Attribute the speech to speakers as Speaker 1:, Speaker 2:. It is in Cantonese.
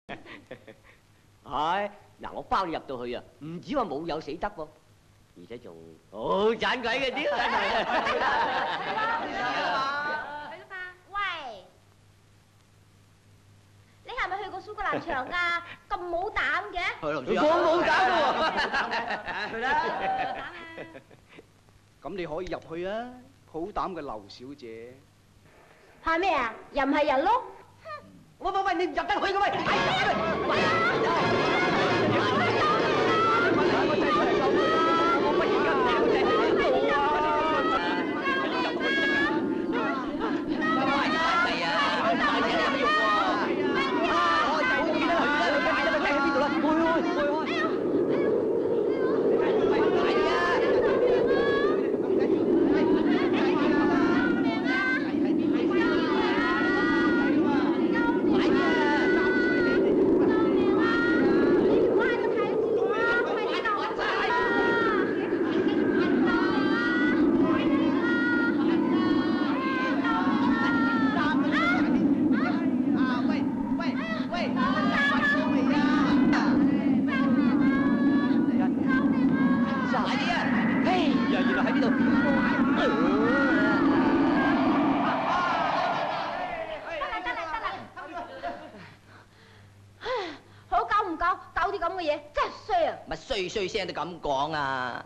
Speaker 1: 係嗱，我包你入到去啊，唔止話冇有死得喎，而且仲好盞鬼嘅屌！
Speaker 2: 係啦嘛，喂，你係咪去過蘇格蘭場㗎？咁冇膽嘅？
Speaker 1: 係林叔，我冇膽喎。
Speaker 3: 去啦！咁你可以入去啊，好膽嘅劉小姐。
Speaker 2: 怕咩啊？又唔係人咯？
Speaker 1: 喂，你唔入得去嘅喂！
Speaker 2: 搞啲咁嘅嘢真係衰啊！
Speaker 4: 咪衰聲都咁講啊！